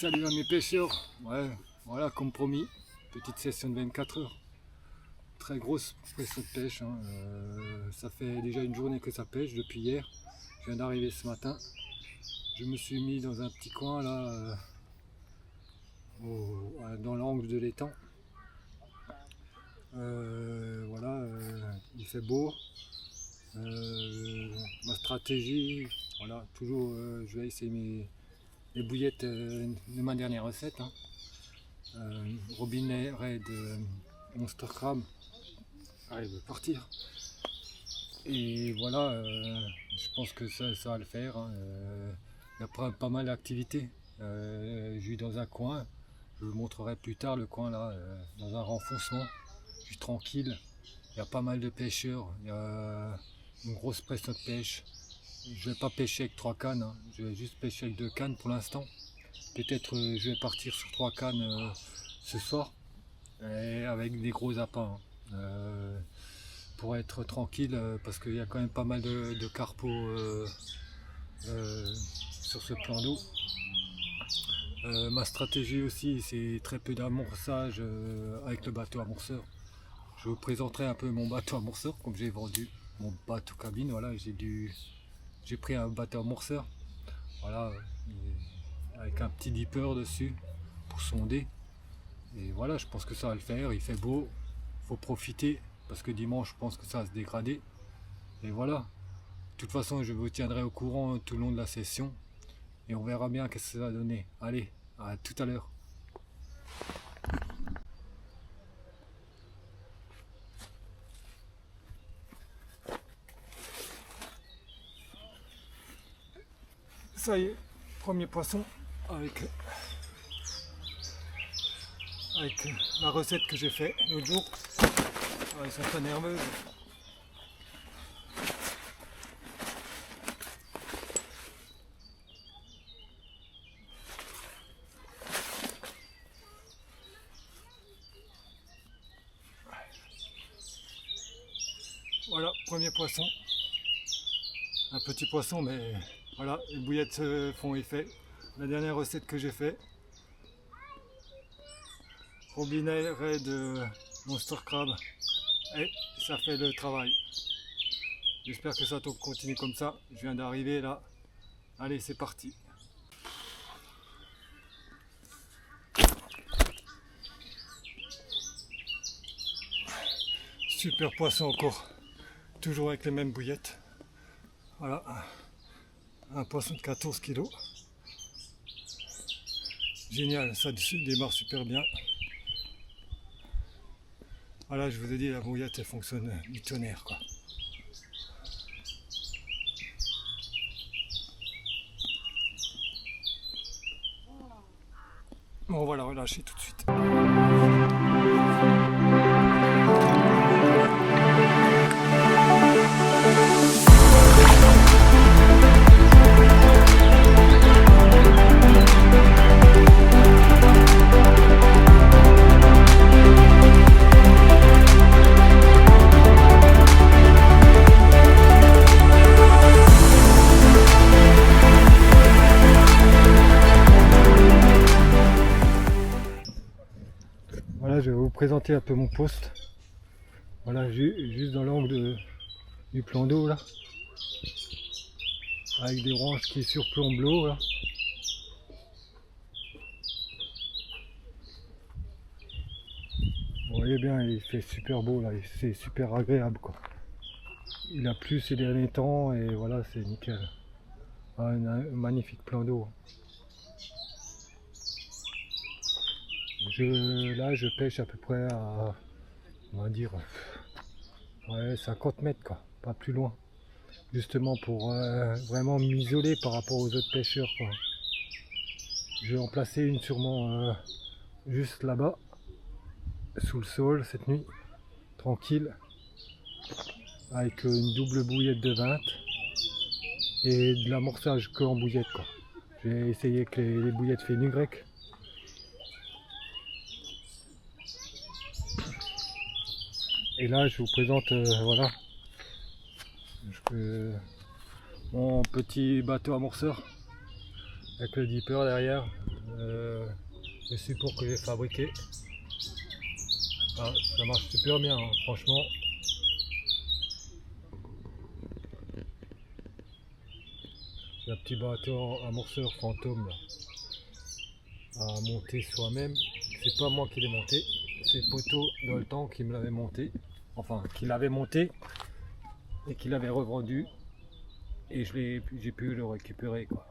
Salut à mes pêcheurs, ouais, voilà comme promis, petite session de 24 heures. Très grosse pression de pêche, hein. Ça fait déjà une journée que ça pêche depuis hier. Je viens d'arriver ce matin. Je me suis mis dans un petit coin là, dans l'angle de l'étang. Voilà, il fait beau. Ma stratégie, voilà, toujours je vais essayer les bouillettes de ma dernière recette, hein. Robinet Red Monster Crab. Ah, il veut partir. Et voilà, je pense que ça va le faire, hein. Il y a pas mal d'activités. Je suis dans un coin, je vous montrerai plus tard le coin là, dans un renfoncement. Je suis tranquille, il y a pas mal de pêcheurs, il y a une grosse pression de pêche. Je vais pas pêcher avec 3 cannes, hein. Je vais juste pêcher avec 2 cannes pour l'instant. Peut-être je vais partir sur 3 cannes ce soir, et avec des gros appâts, hein. Pour être tranquille, parce qu'il y a quand même pas mal de carpos sur ce plan d'eau. Ma stratégie aussi, c'est très peu d'amorçage avec le bateau amorceur. Je vous présenterai un peu mon bateau amorceur, comme j'ai vendu mon bateau cabine. Voilà, j'ai pris un bateau amorceur, voilà, avec un petit dipper dessus pour sonder. Et voilà, je pense que ça va le faire. Il fait beau, faut profiter, parce que dimanche, je pense que ça va se dégrader. Et voilà, de toute façon, je vous tiendrai au courant tout le long de la session. Et on verra bien qu'est-ce que ça va donner. Allez, à tout à l'heure. Ça y est, premier poisson avec la recette que j'ai fait l'autre jour. Ah, ils sont pas nerveux. Voilà, premier poisson. Un petit poisson, mais voilà, les bouillettes font effet. La dernière recette que j'ai fait. Robinet Red Monster Crab. Et ça fait le travail. J'espère que ça continue comme ça. Je viens d'arriver là. Allez, c'est parti. Super poisson encore. Toujours avec les mêmes bouillettes. Voilà. Un poisson de 14 kg. Génial, ça démarre super bien. Voilà, je vous ai dit, la bouillette elle fonctionne du tonnerre, quoi. Bon, on va la relâcher tout de suite. Voilà, je vais vous présenter un peu mon poste. Voilà, juste dans l'angle du plan d'eau là, avec des branches qui surplombent l'eau là. Vous voyez bien, il fait super beau là, c'est super agréable quoi. Il a plu ces derniers temps et voilà, c'est nickel. Un magnifique plan d'eau. Là, je pêche à peu près à, on va dire, ouais, 50 mètres quoi, pas plus loin. Justement pour vraiment m'isoler par rapport aux autres pêcheurs, quoi. Je vais en placer une sûrement juste là-bas, sous le sol cette nuit, tranquille, avec une double bouillette de 20 et de l'amorçage que en bouillette, quoi. Je vais essayer que les bouillettes fenugrec. Et là, je vous présente, voilà, mon petit bateau amorceur avec le dipper derrière. le support que j'ai fabriqué. Ah, ça marche super bien, hein, franchement. C'est un petit bateau amorceur fantôme là, à monter soi-même. C'est pas moi qui l'ai monté, c'est Poto dans le temps qui me l'avait monté. Enfin, qui l'avait monté et qui l'avait revendu. Et j'ai pu le récupérer quoi.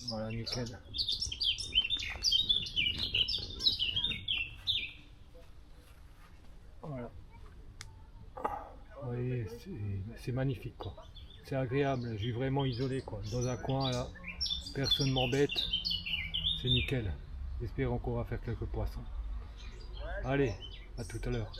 Voilà, nickel. Voilà. Vous voyez, c'est magnifique quoi. C'est agréable, je suis vraiment isolé quoi. Dans un coin là, personne m'embête. C'est nickel. Espérons qu'on va faire quelques poissons. Allez, à tout à l'heure.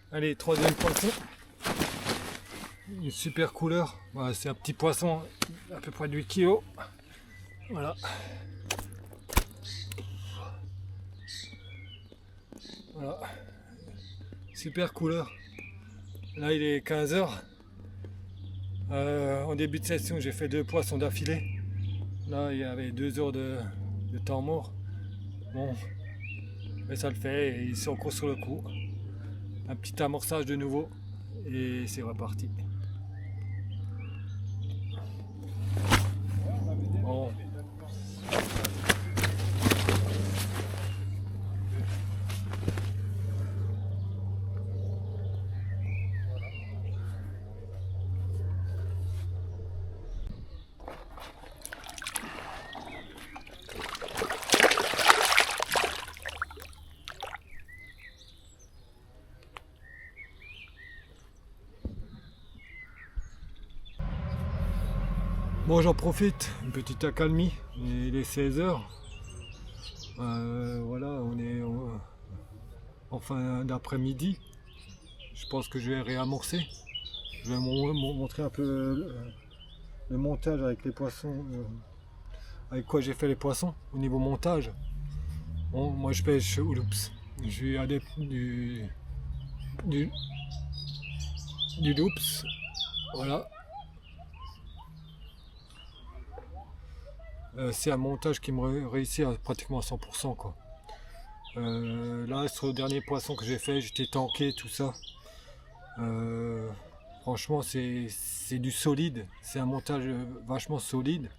Allez, troisième poisson. Une super couleur. Voilà, c'est un petit poisson à peu près de 8 kg. Voilà. Voilà. Super couleur. Là il est 15 h. En début de session j'ai fait 2 poissons d'affilée. Là il y avait 2 heures de temps mort. Bon, mais ça le fait et ils sont encore sur le coup. Un petit amorçage de nouveau et c'est reparti. Bon. Bon, j'en profite, une petite accalmie, il est 16 h. Voilà, on est en fin d'après-midi. Je pense que je vais réamorcer. Je vais montrer un peu le montage avec les poissons, avec quoi j'ai fait les poissons au niveau montage. Bon, moi je pêche au loops. Je suis adepte du loops. Voilà. C'est un montage qui me réussit à pratiquement à 100% quoi. Là sur le dernier poisson que j'ai fait, j'étais tanké tout ça. Franchement c'est du solide, c'est un montage vachement solide.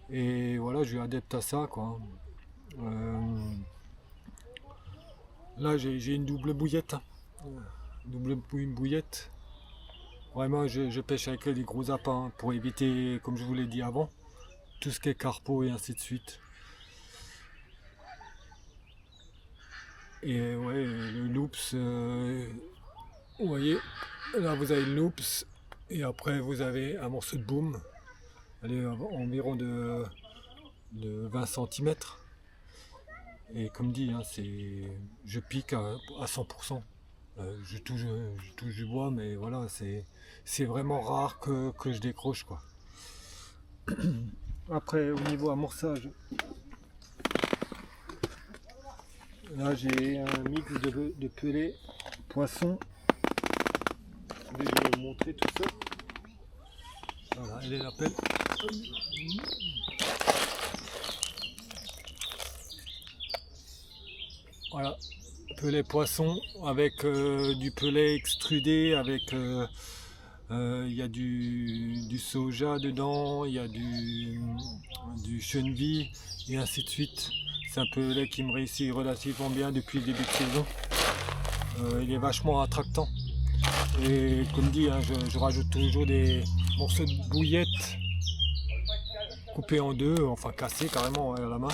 Et voilà, je suis adepte à ça quoi. Là j'ai une double bouillette. Double bouillette. Vraiment je pêche avec les gros appâts hein, pour éviter, comme je vous l'ai dit avant, tout ce qui est carpo et ainsi de suite. Et ouais, le loops, vous voyez, là vous avez le loops et après vous avez un morceau de boom, allez, environ de 20 cm. Et comme dit, hein, je pique à 100%. Je touche du bois, mais voilà, c'est vraiment rare que je décroche quoi. Après, au niveau amorçage, là j'ai un mix de pelés, poissons. Je vais vous montrer tout ça. Voilà, elle est la pelle. Voilà, pelé poisson avec du pelé extrudé, avec il y a du soja dedans, il y a du chenille et ainsi de suite. C'est un pelé qui me réussit relativement bien depuis le début de saison. Il est vachement attractant. Et comme dit, hein, je rajoute toujours des morceaux de bouillette coupés en deux, enfin cassés carrément à la main.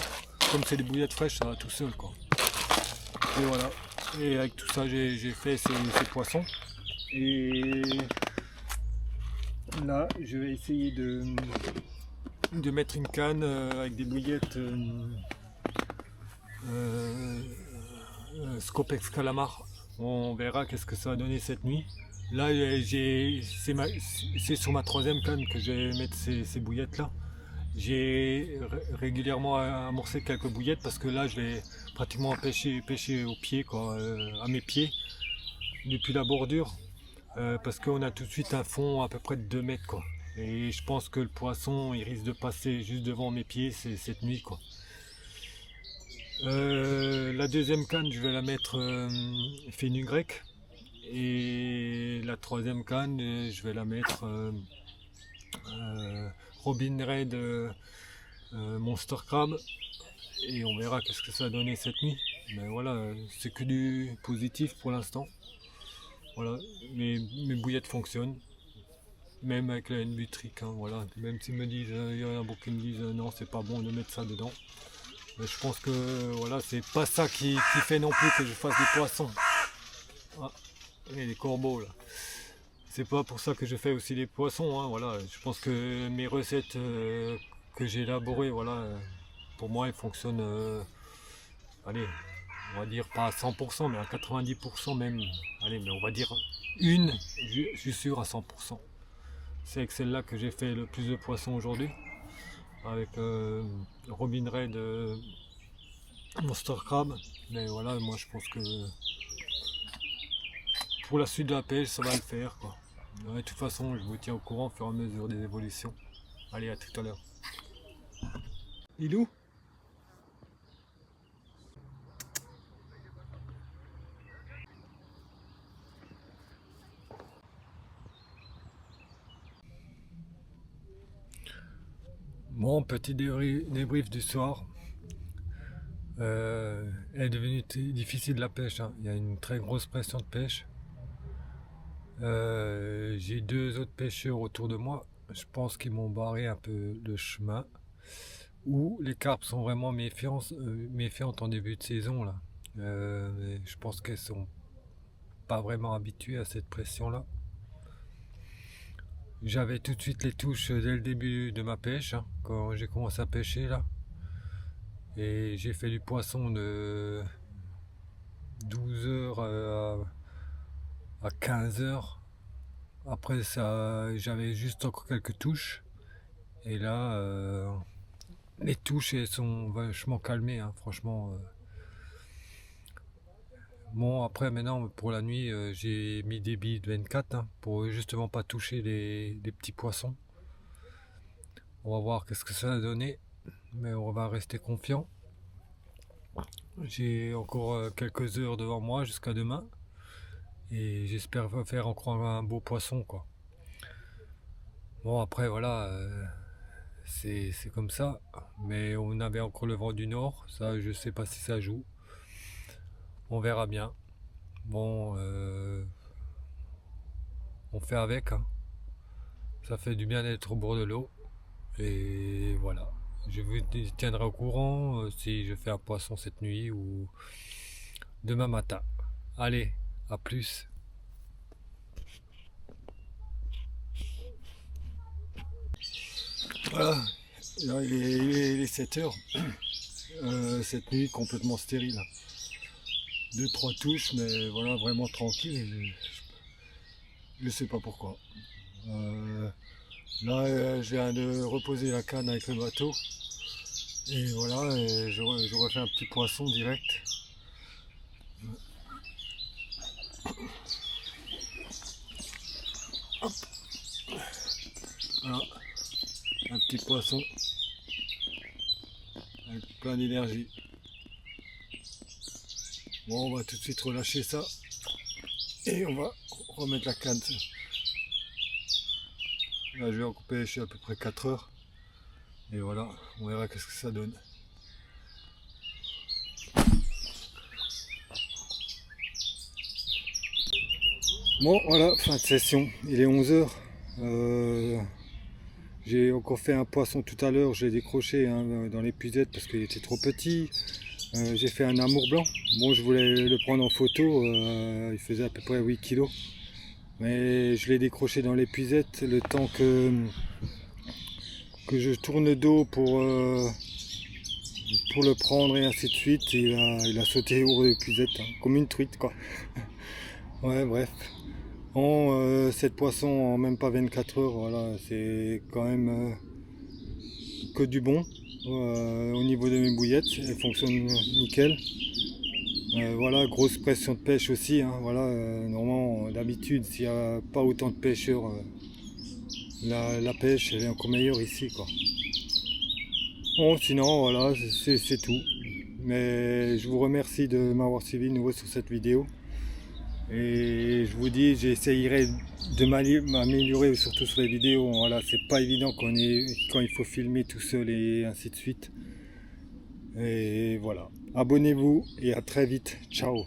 Comme c'est des bouillettes fraîches, ça va tout seul quoi. Et voilà. Et avec tout ça, j'ai fait ces poissons. Et là, je vais essayer de mettre une canne avec des bouillettes Scopex Calamar. On verra qu'est-ce que ça va donner cette nuit. Là, c'est sur ma troisième canne que je vais mettre ces bouillettes-là. J'ai régulièrement amorcé quelques bouillettes parce que là, je vais pratiquement pêcher au pied, quoi, à mes pieds, depuis la bordure, parce qu'on a tout de suite un fond à peu près de 2 mètres, quoi. Et je pense que le poisson, il risque de passer juste devant mes pieds cette nuit, quoi. La deuxième canne, je vais la mettre fenugrec. Et la troisième canne, je vais la mettre Robin Red Monster Crab. Et on verra qu'est-ce que ça a donné cette nuit. Mais voilà, c'est que du positif pour l'instant. Voilà, mes bouillettes fonctionnent. Même avec la N-butrique, hein, voilà. Même s'ils me disent, il y en a beaucoup qui me disent non, c'est pas bon de mettre ça dedans. Mais je pense que voilà, c'est pas ça qui fait non plus que je fasse des poissons. Ah, et les corbeaux là. C'est pas pour ça que je fais aussi des poissons, hein, voilà. Je pense que mes recettes que j'ai élaborées, voilà, pour moi elles fonctionnent, allez, on va dire pas à 100%, mais à 90% même. Allez, mais on va dire une, je suis sûr à 100%. C'est avec celle-là que j'ai fait le plus de poissons aujourd'hui. Avec Robin Red Monster Crab. Mais voilà, moi je pense que pour la suite de la pêche, ça va le faire, quoi. Ouais, de toute façon, je vous tiens au courant au fur et à mesure des évolutions. Allez, à tout à l'heure. Lilou? Bon, petit débrief du soir. Elle est devenue difficile la pêche, hein. Il y a une très grosse pression de pêche. J'ai 2 autres pêcheurs autour de moi. Je pense qu'ils m'ont barré un peu le chemin. Ou les carpes sont vraiment méfiantes en début de saison là. Je pense qu'elles sont pas vraiment habituées à cette pression-là. J'avais tout de suite les touches dès le début de ma pêche, hein, quand j'ai commencé à pêcher là. Et j'ai fait du poisson de 12 h à 15 h. Après ça, j'avais juste encore quelques touches. Et là, les touches elles sont vachement calmées, hein, franchement. Bon, après maintenant pour la nuit, j'ai mis des billes de 24, hein, pour justement pas toucher les petits poissons. On va voir qu'est-ce que ça va donner, mais on va rester confiant. J'ai encore quelques heures devant moi jusqu'à demain et j'espère faire encore un beau poisson, quoi. Bon, après voilà, c'est comme ça, mais on avait encore le vent du nord, ça je sais pas si ça joue. On verra bien. Bon, on fait avec, hein. Ça fait du bien d'être au bord de l'eau. Et voilà. Je vous tiendrai au courant si je fais un poisson cette nuit ou demain matin. Allez, à plus. Voilà, il est 7 h. Cette nuit complètement stérile. 2-3 touches, mais voilà, vraiment tranquille. Je sais pas pourquoi. Là, je viens de reposer la canne avec le bateau. Et voilà, je refais un petit poisson direct. Hop. Voilà, un petit poisson avec plein d'énergie. Bon, on va tout de suite relâcher ça et on va remettre la canne. Là, je vais encore pêcher à peu près 4 h. Et voilà, on verra qu'est-ce que ça donne. Bon, voilà, fin de session. Il est 11 h. J'ai encore fait un poisson tout à l'heure, je l'ai décroché, hein, dans l'épuisette parce qu'il était trop petit. J'ai fait un amour blanc. Bon, je voulais le prendre en photo, il faisait à peu près 8 kg. Mais je l'ai décroché dans l'épuisette le temps que je tourne le dos pour le prendre et ainsi de suite. Il a sauté hors de l'épuisette, hein, comme une truite, quoi. Ouais, bref. 7 poissons en même pas 24 heures, voilà, c'est quand même que du bon. Au niveau de mes bouillettes, elles fonctionnent nickel. Voilà, grosse pression de pêche aussi, hein, voilà, normalement d'habitude s'il n'y a pas autant de pêcheurs, la pêche elle est encore meilleure ici quoi. Bon sinon voilà, c'est tout. Mais je vous remercie de m'avoir suivi de nouveau sur cette vidéo. Et je vous dis, j'essayerai de m'améliorer surtout sur les vidéos. Voilà, c'est pas évident quand il faut filmer tout seul et ainsi de suite. Et voilà. Abonnez-vous et à très vite. Ciao.